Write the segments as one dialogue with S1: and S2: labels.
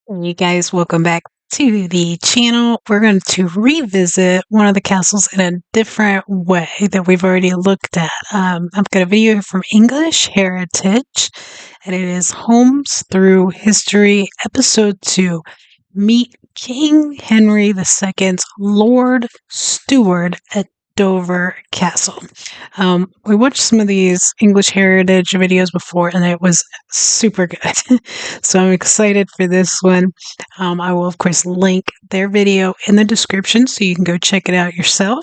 S1: You guys, welcome back to the channel. We're going to revisit one of the castles in a different way that we've already looked at. I've got a video from English Heritage, and it is Homes Through History, Episode 2. Meet King Henry II's Lord Steward at Dover Castle. We watched some of these English Heritage videos before, and it was super good. So I'm excited for this one. I will, of course, link their video in the description so you can go check it out yourself.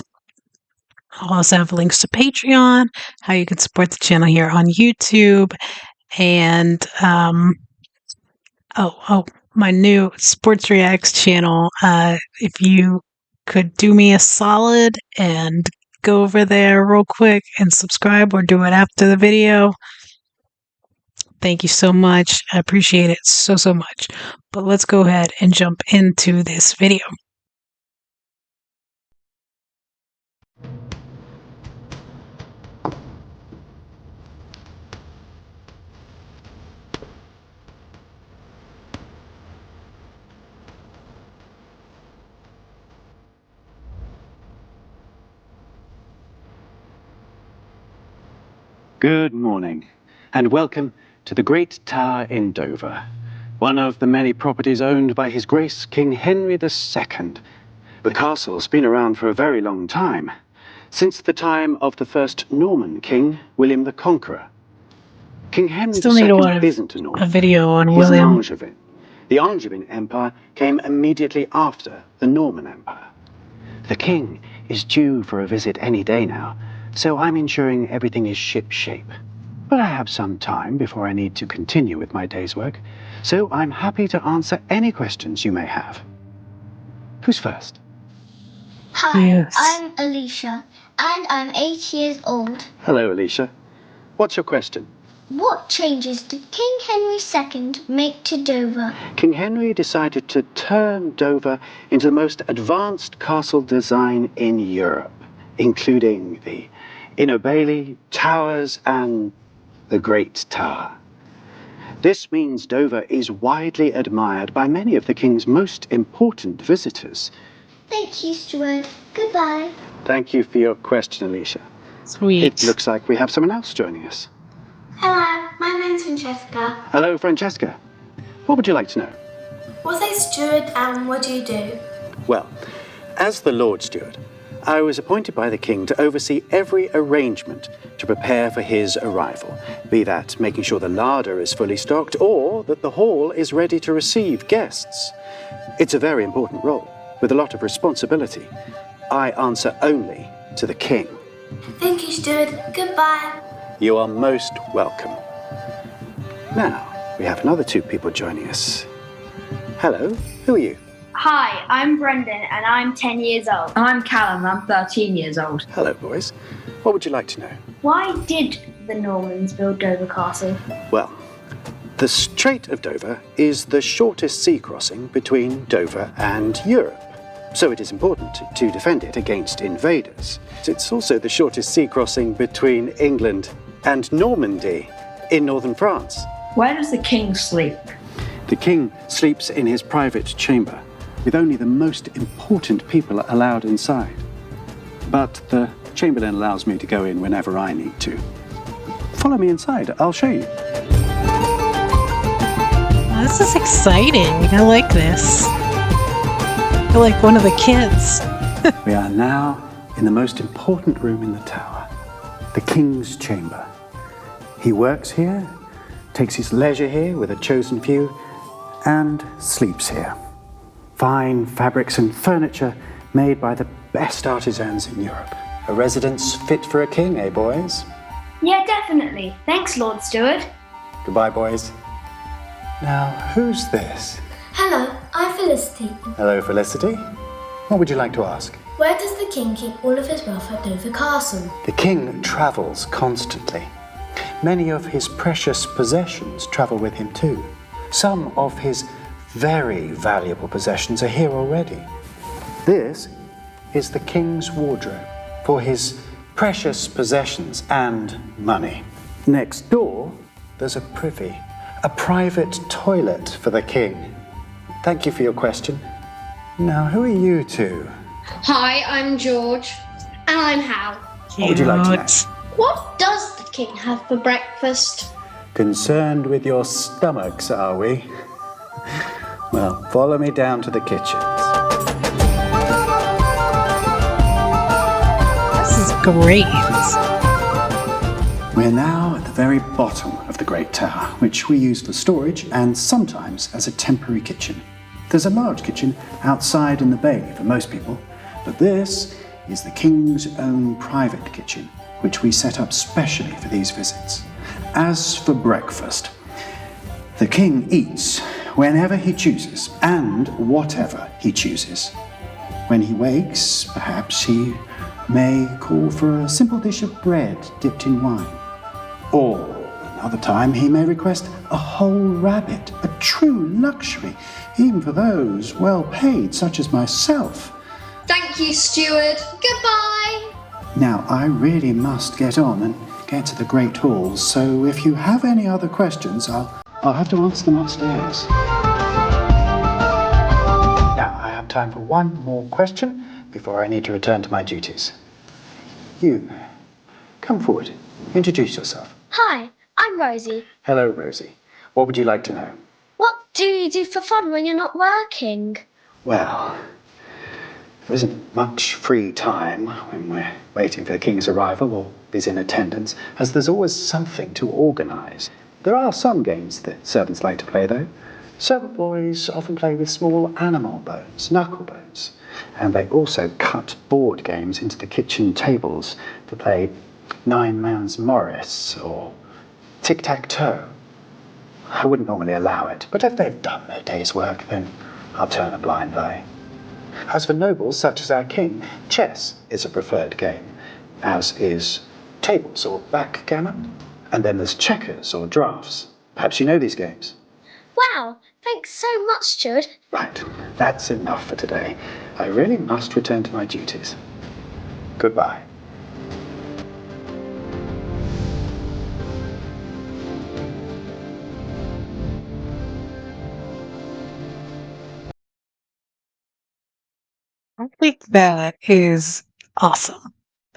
S1: I'll also have links to Patreon, how you can support the channel here on YouTube, and my new Sports Reacts channel. If you could do me a solid and go over there real quick and subscribe, or do it after the video. Thank you so much. I appreciate it so much. But let's go ahead and jump into this video.
S2: Good morning, and welcome to the Great Tower in Dover, one of the many properties owned by His Grace King Henry II. The castle's been around for a very long time, since the time of the first Norman king, William the Conqueror. King Henry
S1: Still need
S2: II isn't a Norman.
S1: a video on
S2: He's
S1: William.
S2: an Angevin. The Angevin Empire came immediately after the Norman Empire. The king is due for a visit any day now, so I'm ensuring everything is ship-shape. But I have some time before I need to continue with my day's work, so I'm happy to answer any questions you may have. Who's first?
S3: Hi,
S1: Yes.
S3: I'm Alicia, and I'm 8 years old.
S2: Hello, Alicia. What's your question?
S3: What changes did King Henry II make to Dover?
S2: King Henry decided to turn Dover into the most advanced castle design in Europe, including the Inner Bailey, towers, and the Great Tower. This means Dover is widely admired by many of the King's most important visitors.
S3: Thank you, Steward. Goodbye.
S2: Thank you for your question, Alicia.
S1: Sweet.
S2: It looks like we have someone else joining us.
S4: Hello, my name's Francesca.
S2: Hello, Francesca. What would you like to know?
S4: What's a steward and what do you do?
S2: Well, as the Lord Steward, I was appointed by the King to oversee every arrangement to prepare for his arrival, be that making sure the larder is fully stocked or that the hall is ready to receive guests. It's a very important role, with a lot of responsibility. I answer only to the King.
S4: Thank you, steward. Goodbye.
S2: You are most welcome. Now, we have another two people joining us. Hello, who are you?
S5: Hi, I'm Brendan and I'm 10 years old.
S6: I'm Callum, I'm 13 years old.
S2: Hello, boys. What would you like to know?
S5: Why did the Normans build Dover Castle?
S2: Well, the Strait of Dover is the shortest sea crossing between Dover and Europe, so it is important to defend it against invaders. It's also the shortest sea crossing between England and Normandy in northern France.
S6: Where does the king sleep?
S2: The king sleeps in his private chamber, with only the most important people allowed inside. But the chamberlain allows me to go in whenever I need to. Follow me inside, I'll show you.
S1: This is exciting. I like this. I feel like one of the kids.
S2: We are now in the most important room in the tower, the king's chamber. He works here, takes his leisure here with a chosen few, and sleeps here. Fine fabrics and furniture made by the best artisans in Europe. A residence fit for a king, eh, boys?
S5: Yeah, definitely. Thanks, Lord Steward.
S2: Goodbye, boys. Now, who's this?
S4: Hello, I'm Felicity.
S2: Hello, Felicity. What would you like to ask?
S4: Where does the king keep all of his wealth at Dover Castle?
S2: The king travels constantly. Many of his precious possessions travel with him too. Some of his very valuable possessions are here already. This is the king's wardrobe for his precious possessions and money. Next door, there's a privy, a private toilet for the king. Thank you for your question. Now, who are you two?
S3: Hi, I'm George. And I'm Hal.
S2: What would you like to know?
S1: Cute.
S3: What does the king have for breakfast?
S2: Concerned with your stomachs, are we? Well, follow me down to the kitchen.
S1: This is great.
S2: We're now at the very bottom of the Great Tower, which we use for storage and sometimes as a temporary kitchen. There's a large kitchen outside in the bay for most people, but this is the King's own private kitchen, which we set up specially for these visits. As for breakfast, the King eats whenever he chooses and whatever he chooses. When he wakes, perhaps he may call for a simple dish of bread dipped in wine. Or another time he may request a whole rabbit, a true luxury, even for those well paid such as myself.
S3: Thank you, Steward. Goodbye.
S2: Now, I really must get on and get to the Great Hall, so if you have any other questions, I'll have to answer them upstairs. Now, I have time for one more question before I need to return to my duties. You, come forward. Introduce yourself.
S3: Hi, I'm Rosie.
S2: Hello, Rosie. What would you like to know?
S3: What do you do for fun when you're not working?
S2: Well, there isn't much free time when we're waiting for the King's arrival or is in attendance, as there's always something to organise. There are some games that servants like to play, though. Servant boys often play with small animal bones, knuckle bones, and they also cut board games into the kitchen tables to play Nine Man's Morris or Tic-Tac-Toe. I wouldn't normally allow it, but if they've done their day's work, then I'll turn a blind eye. As for nobles such as our king, chess is a preferred game, as is tables or backgammon. And then there's checkers or draughts. Perhaps you know these games.
S3: Wow, thanks so much, Steward.
S2: Right, that's enough for today. I really must return to my duties. Goodbye.
S1: I think that is awesome.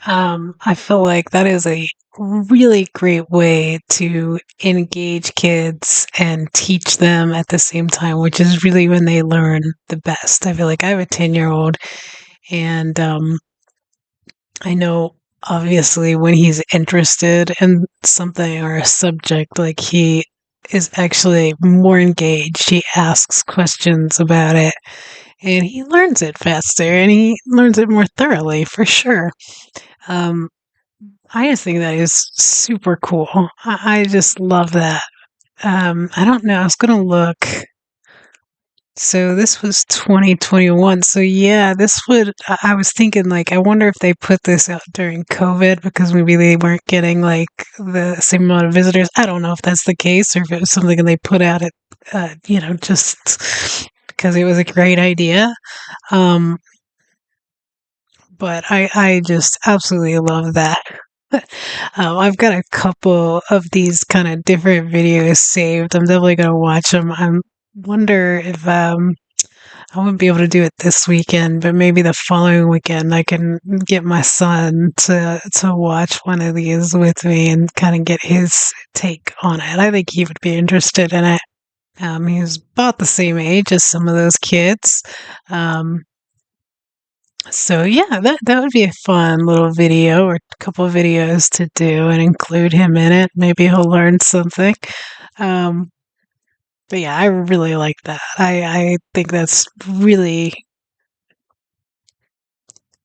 S1: I feel like that is a really great way to engage kids and teach them at the same time, which is really when they learn the best. I feel like I have a 10-year-old, and I know obviously when he's interested in something or a subject, like he is actually more engaged. He asks questions about it and he learns it faster and he learns it more thoroughly for sure. Um, I just think that is super cool. I just love that. I don't know. I was going to look. So this was 2021. So yeah, this would, I was thinking like, I wonder if they put this out during COVID because maybe they weren't getting like the same amount of visitors. I don't know if that's the case or if it was something they put out at, just because it was a great idea. But I just absolutely love that. I've got a couple of these kind of different videos saved. I'm definitely going to watch them. I wonder if I wouldn't be able to do it this weekend, but maybe the following weekend I can get my son to watch one of these with me and kind of get his take on it. I think he would be interested in it. He's about the same age as some of those kids. So yeah, that would be a fun little video or a couple of videos to do and include him in it. Maybe he'll learn something. But yeah, I really like that. I think that's really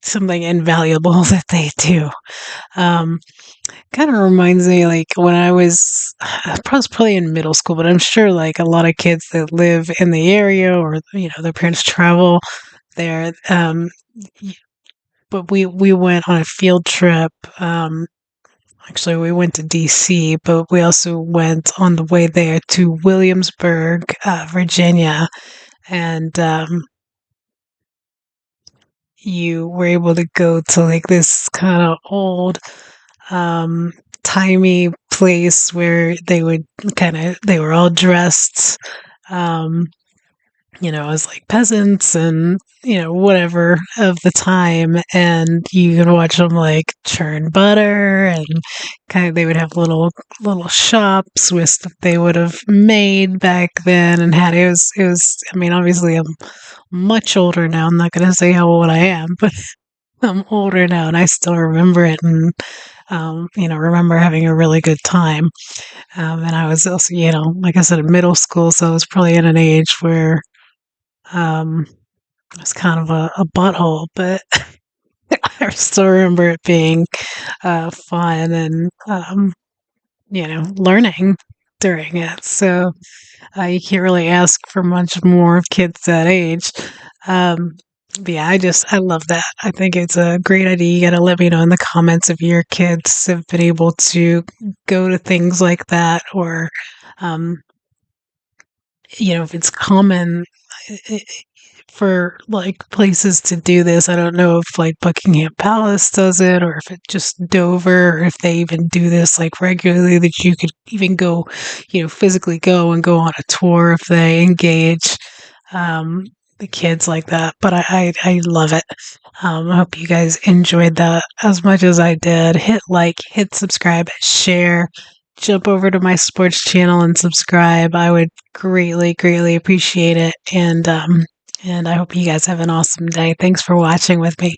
S1: something invaluable that they do. Kind of reminds me like when I was probably in middle school, but I'm sure like a lot of kids that live in the area or their parents travel there. But we went on a field trip. Actually, we went to DC, but we also went on the way there to Williamsburg, Virginia, and you were able to go to like this kind of old, timey place where they were all dressed. as like peasants and, whatever of the time. And you could watch them like churn butter and kind of, they would have little shops with stuff they would have made back then and had. I mean, obviously I'm much older now. I'm not going to say how old I am, but I'm older now and I still remember it and, remember having a really good time. And I was also, like I said, in middle school, so I was probably in an age where it was kind of a butthole, but I still remember it being fun and, learning during it. So you can't really ask for much more of kids that age. But yeah, I love that. I think it's a great idea. You got to let me know in the comments if your kids have been able to go to things like that or, um, if it's common for like places to do this. I don't know if like Buckingham Palace does it or if it just Dover or if they even do this like regularly that you could even go, physically go and go on a tour if they engage the kids like that. But I love it. I hope you guys enjoyed that as much as I did. Hit like, hit subscribe, share, jump over to my sports channel and subscribe. I would greatly, greatly appreciate it. And I hope you guys have an awesome day. Thanks for watching with me.